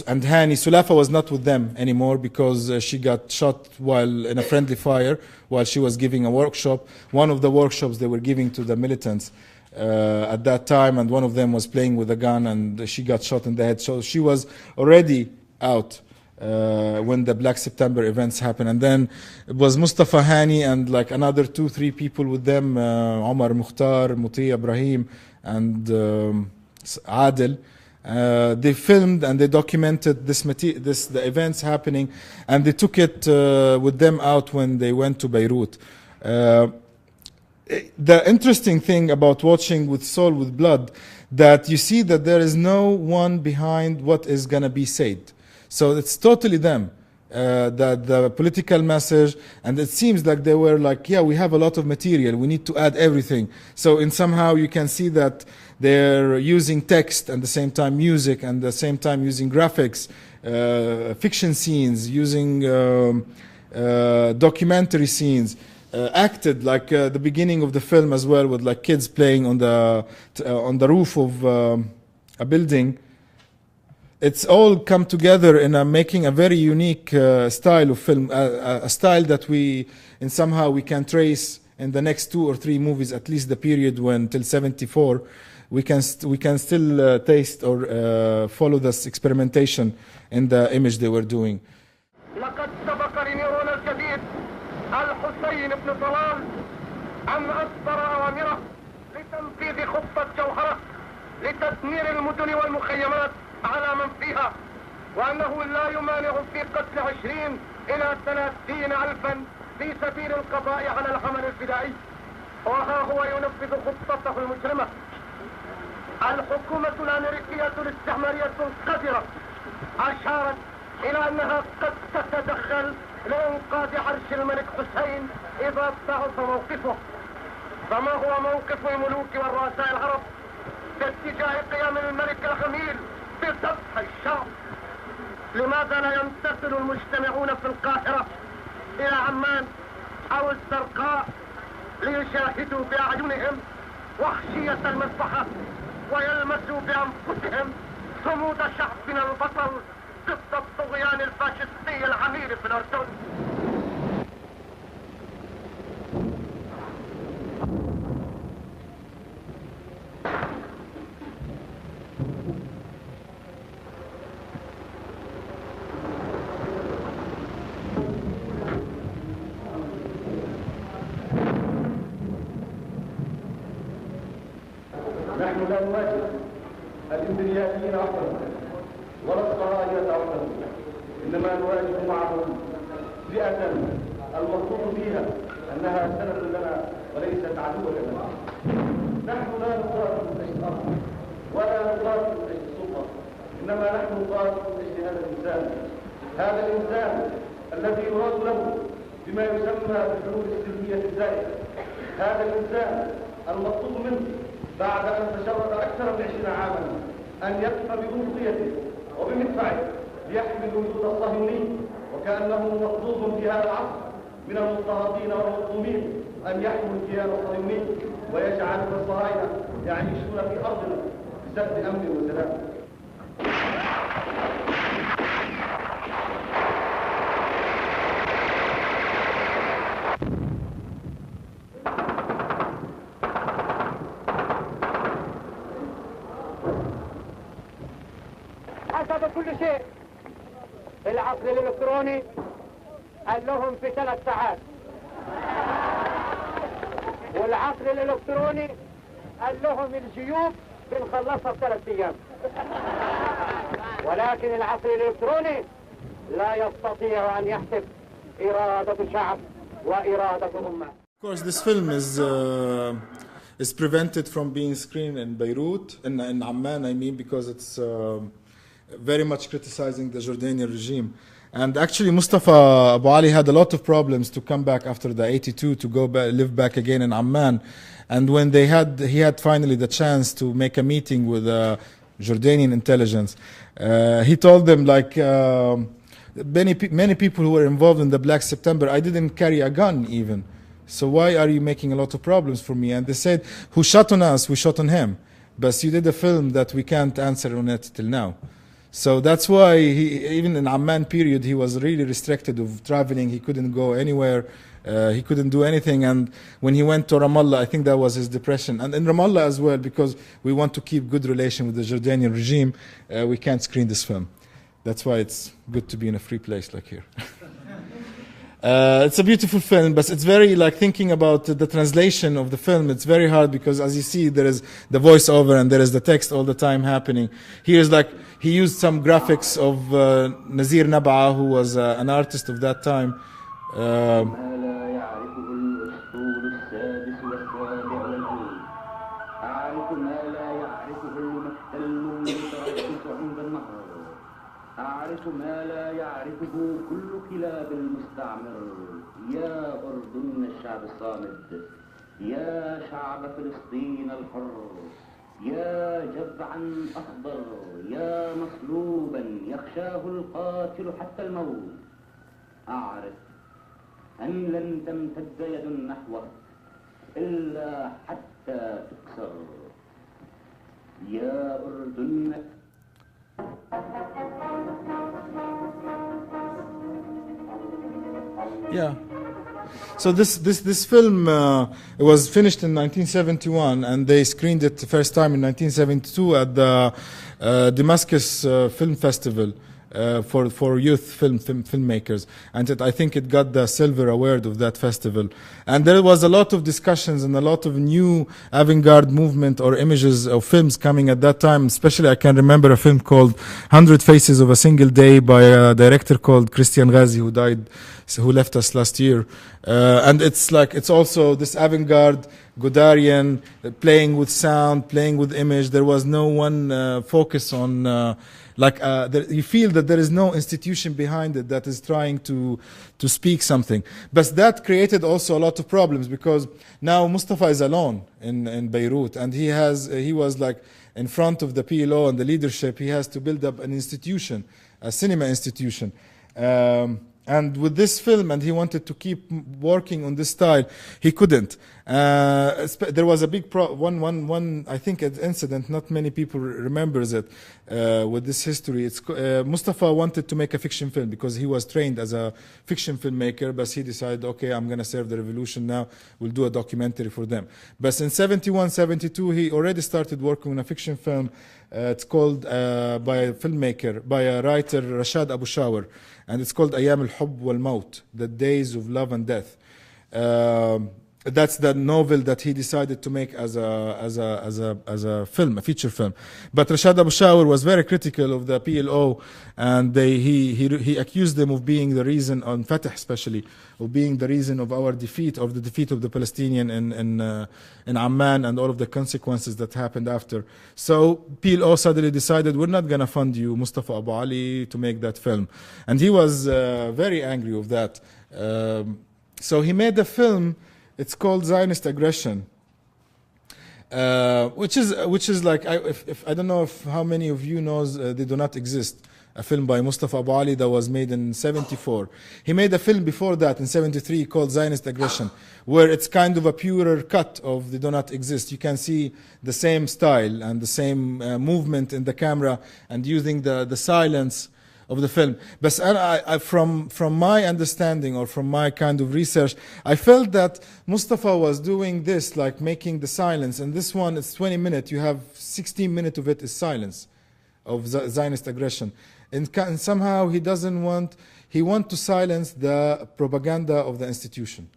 and Hani, Sulafa was not with them anymore because she got shot while in a friendly fire while she was giving a workshop. One of the workshops they were giving to the militants at that time, and one of them was playing with a gun, and she got shot in the head. So she was already out when the Black September events happened. And then it was Mustafa, Hani, and like another 2-3 people with them, Omar Mukhtar, Muti Ibrahim, and Adil. They filmed and they documented the events happening, and they took it with them out when they went to Beirut. The interesting thing about watching With Soul, With Blood, that you see that there is no one behind what is going to be said. So it's totally them. That the political message, and it seems like they were like, yeah, we have a lot of material, we need to add everything. So in somehow you can see that they're using text and the same time music and the same time using graphics, fiction scenes, using documentary scenes, acted like the beginning of the film as well, with like kids playing on the roof of a building. It's all come together in making a very unique style of film, a style that we can trace in the next 2 or 3 movies, at least the period when till 74, we can still taste or follow this experimentation in the image they were doing. لقد سبق لنيرون الجديد الحسين بن طلال أن أصدر أوامره لتنفيذ خطة جوهرة لتدمير المدن والمخيمات على من فيها، وأنه لا يمانع في قتل 20 إلى 30 ألفا في سبيل القضاء على العمل الفدائي. وها هو ينفذ خطته المجرمة. الحكومة الأمريكية الاستعمارية القذرة أشارت إلى أنها قد تتدخل لإنقاذ عرش الملك حسين إذا ضعف موقفه. فما هو موقف الملوك والرؤساء العرب باتجاه قيام الملك الخميل بذبح الشعب؟ لماذا لا يمتثل المجتمعون في القاهرة إلى عمان أو الزرقاء ليشاهدوا بأعينهم وحشية المذبحة ويلمسوا بأنفسهم صمود شعبنا البطل ضد الطغيان الفاشستي العميل في الأردن؟ نحن لا نواجه الإمبرياليين وحدهم ولا الصهاينة وحدهم، إنما نواجه معهم فئة المفروض فيها أنها سند لنا وليست عدوا لنا. نحن لا نقاتل أي أرض ولا نقاتل أي سلطة، إنما نحن نقاتل من أجل هذا الإنسان، هذا الإنسان الذي يراد له بما يسمى بالحلول السلمية الزائدة، هذا الإنسان المطلوب منه بعد أن تشرد أكثر من 20 عاما أن يقف ببندقيته وبمدفعه ليحمي الوجود الصهيوني، وكأنه مطلوب في هذا العصر من المضطهدين والمظلومين أن يحموا الكيان الصهيوني ويجعلوا الصهاينة يعيشون في أرضنا بسد أمن وسلام. حسب كل شيء العصر الإلكتروني قال لهم في 3 ساعات، والعصر الإلكتروني قال لهم الجيوب بنخلصها في 3 أيام، ولكن العصر الإلكتروني لا يستطيع أن يحسب إرادة شعب وإرادة أمة. Of course, this film is prevented from being screened in Beirut, in Amman, I mean, because it's very much criticizing the Jordanian regime. And actually, Mustafa Abu Ali had a lot of problems to come back after the 82 to go back, live back again in Amman. And when he had finally the chance to make a meeting with Jordanian intelligence, he told them, like, many people who were involved in the Black September, I didn't carry a gun even. So why are you making a lot of problems for me? And they said, who shot on us, we shot on him. But you did a film that we can't answer on it till now. So that's why even in Amman period, he was really restricted of traveling. He couldn't go anywhere. He couldn't do anything. And when he went to Ramallah, I think that was his depression. And in Ramallah as well, because we want to keep good relation with the Jordanian regime, we can't screen this film. That's why it's good to be in a free place like here. It's a beautiful film, but it's very, like, thinking about the translation of the film, it's very hard because, as you see, there is the voiceover and there is the text all the time happening. Here's, like, he used some graphics of Nazir Nab'a, who was an artist of that time. أعرف ما لا يعرفه كل كلاب المستعمر. يا أردن الشعب الصامد، يا شعب فلسطين الحر، يا جذعا أخضر، يا مصلوبا يخشاه القاتل حتى الموت. أعرف أن لن تمتد يد نحوه إلا حتى تكسر. يا أردن. Yeah. So this film it was finished in 1971, and they screened it the first time in 1972 at the Damascus Film Festival for youth filmmakers, and I think it got the silver award of that festival. And there was a lot of discussions and a lot of new avant-garde movement or images of films coming at that time. Especially, I can remember a film called 100 Faces of a Single Day by a director called Christian Ghazi, who left us last year. And it's also this avant-garde Godarian, playing with sound, playing with image. There was no one focus on you feel that there is no institution behind it that is trying to speak something. But that created also a lot of problems, because now Mustafa is alone in Beirut, and he was like in front of the PLO and the leadership. He has to build up an institution, a cinema institution. And with this film, and he wanted to keep working on this style, he couldn't. There was a big one I think an incident, not many people remembers it, with this history. It's Mustafa wanted to make a fiction film because he was trained as a fiction filmmaker, but he decided, okay, I'm going to serve the revolution now, we'll do a documentary for them. But in 71, 72, he already started working on a fiction film. It's called by a filmmaker, by a writer, Rashad Abu Shawar, and it's called Ayam al-Hubb wal-Maut, the days of love and death. that's the novel that he decided to make as a film, a feature film. But Rashad Abu Shawr was very critical of the PLO, and he accused them of being the reason, on Fatah especially, of being the reason of our defeat, of the defeat of the Palestinian in Amman, and all of the consequences that happened after. So PLO suddenly decided, we're not going to fund you, Mustafa Abu Ali, to make that film. And he was very angry of that. So he made the film. It's called Zionist Aggression, which is like, I don't know if how many of you knows They Do Not Exist, a film by Mustafa Abu Ali that was made in '74. He made a film before that in '73 called Zionist Aggression, where it's kind of a purer cut of They Do Not Exist. You can see the same style and the same movement in the camera and using the silence of the film. But from my understanding, or from my kind of research, I felt that Mustafa was doing this, like making the silence, and this one, it's 20 minutes, you have 16 minutes of it is silence, of Zionist aggression. And somehow he wants to silence the propaganda of the institution,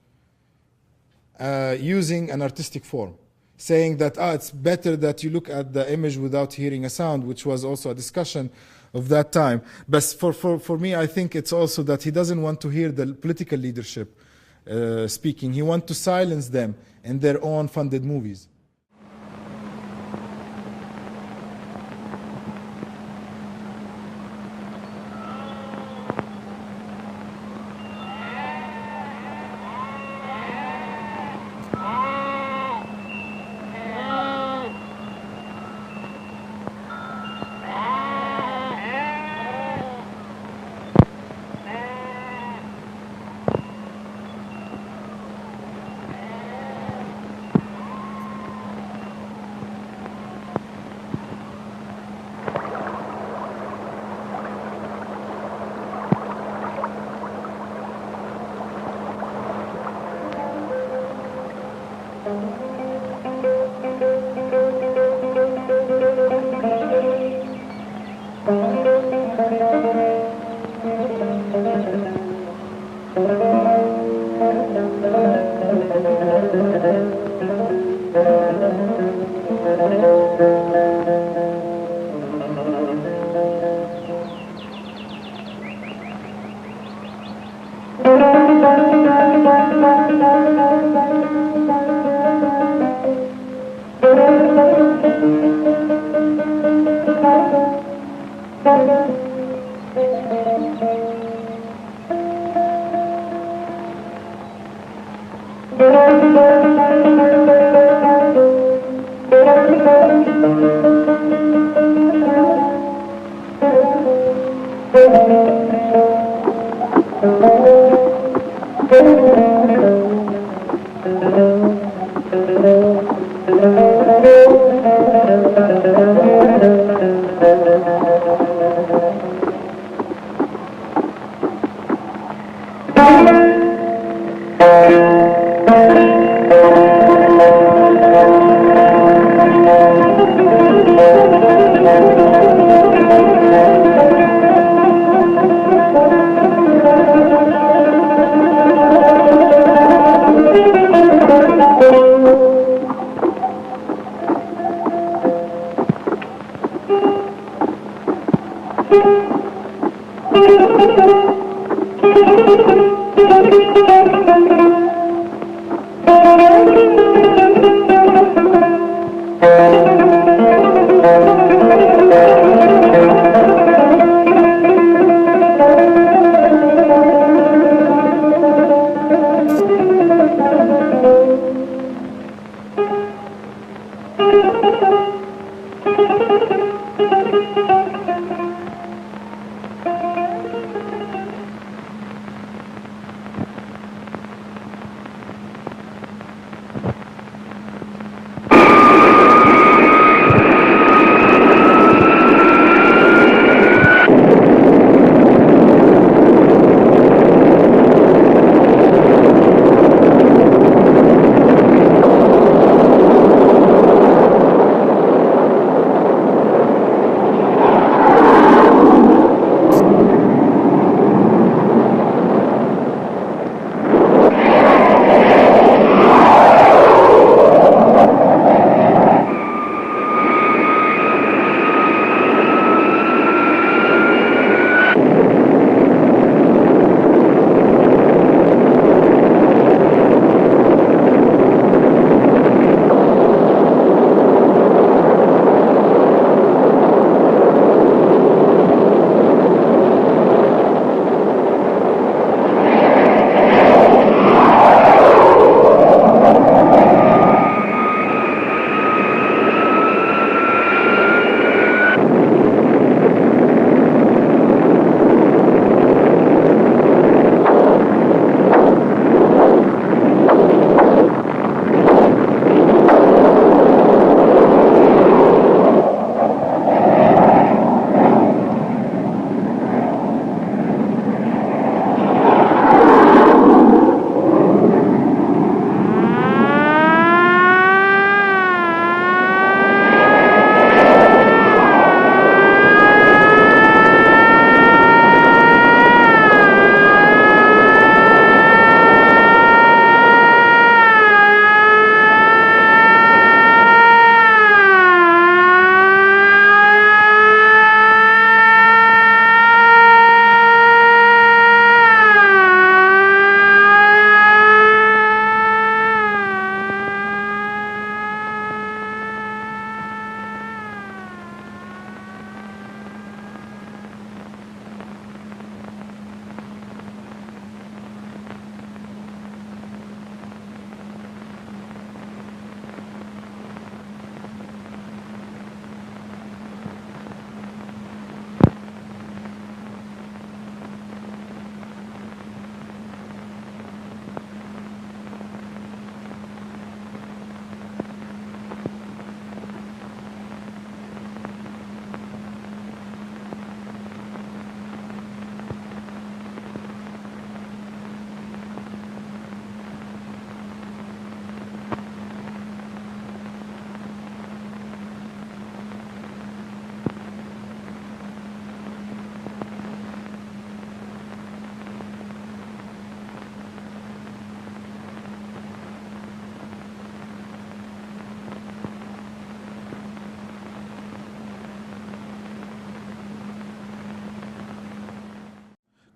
using an artistic form, saying that it's better that you look at the image without hearing a sound, which was also a discussion of that time. But for me, I think it's also that he doesn't want to hear the political leadership speaking. He wants to silence them in their own funded movies.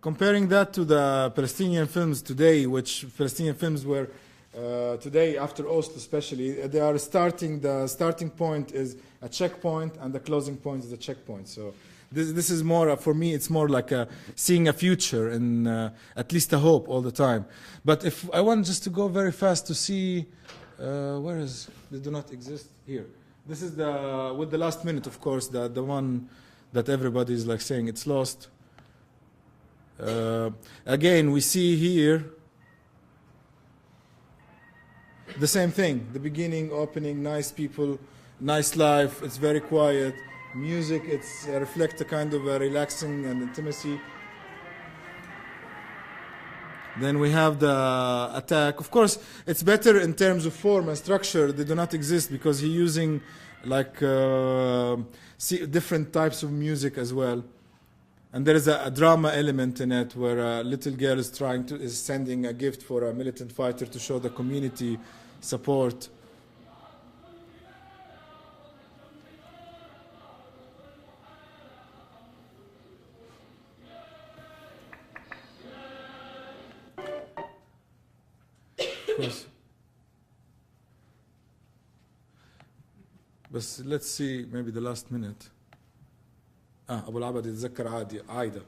comparing that to the Palestinian films today, which Palestinian films were today, after Oslo especially, they are starting, the starting point is a checkpoint and the closing point is the checkpoint. So this is more, for me, it's more like seeing a future and at least a hope all the time. But if I want just to go very fast to see, where is, they do not exist here. This is the, with the last minute, of course, the one that everybody is like saying it's lost. Again, we see here the same thing, the beginning, opening, nice people, nice life, it's very quiet. Music, it's reflects a kind of a relaxing and intimacy. Then we have the attack. Of course, it's better in terms of form and structure. They do not exist because he's using like different types of music as well. And there is a drama element in it where a little girl is sending a gift for a militant fighter to show the community support. But let's see maybe the last minute. أبو العبد يتذكر عايدة.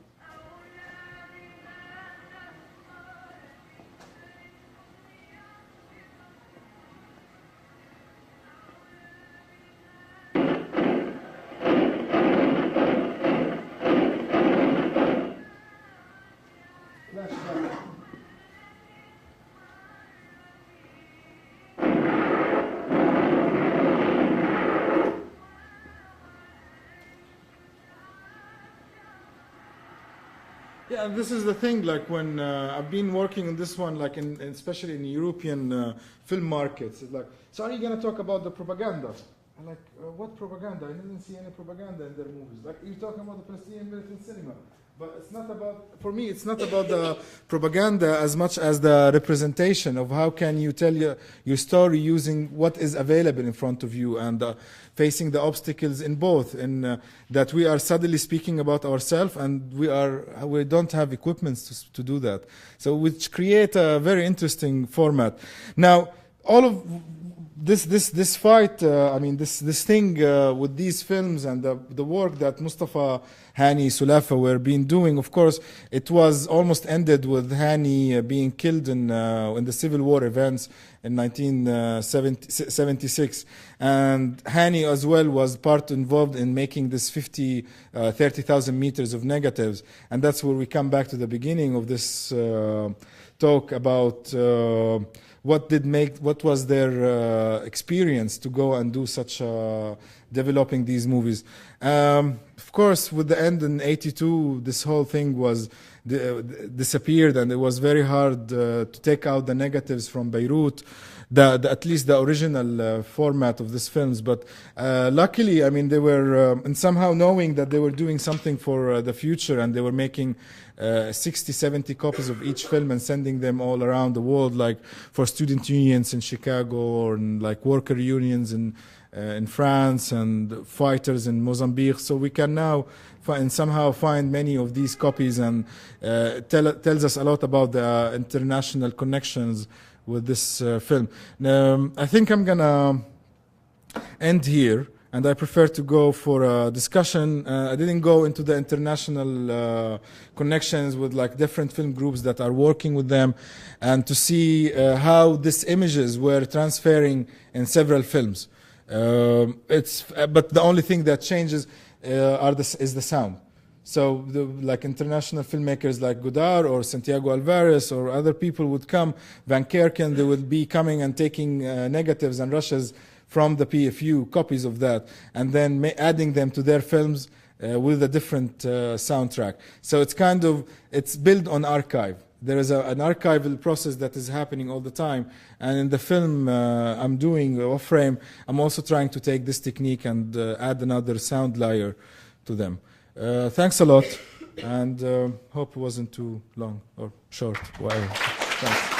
Yeah, and this is the thing, like when I've been working on this one, like especially in European film markets, it's like, so are you going to talk about the propaganda? I'm like, what propaganda? I didn't see any propaganda in their movies. Like, you're talking about the Palestinian militant cinema. But it's not about, for me, it's not about the propaganda as much as the representation of how can you tell your story using what is available in front of you and facing the obstacles in both. And that we are suddenly speaking about ourselves and we don't have equipments to do that. So which create a very interesting format. Now, all of this fight, I mean, this thing with these films and the work that Mustafa, Hani, Sulafa were been doing, of course, it was almost ended with Hani being killed in the Civil War events in 1976. And Hani as well was involved in making this 30,000 meters of negatives. And that's where we come back to the beginning of this talk about what was their experience to go and do such developing these movies. Of course, with the end in '82, this whole thing was disappeared, and it was very hard to take out the negatives from Beirut, at least the original format of these films. But luckily, I mean, they were, and somehow knowing that they were doing something for the future, and they were making 60, 70 copies of each film and sending them all around the world, like for student unions in Chicago or like worker unions in France and fighters in Mozambique. So we can now somehow find many of these copies, and tells us a lot about the international connections with this film. I think I'm gonna end here, and I prefer to go for a discussion. I didn't go into the international connections with like different film groups that are working with them, and to see how these images were transferring in several films. But the only thing that changes is the sound. So like international filmmakers like Godard or Santiago Alvarez or other people would come, Van Kerken, they would be coming and taking negatives and rushes from the PFU, copies of that, and then adding them to their films with a different soundtrack. So it's built on archive. There is an archival process that is happening all the time. And in the film I'm doing off frame, I'm also trying to take this technique and add another sound layer to them. Thanks a lot, and hope it wasn't too long or short. Whatever. Thanks.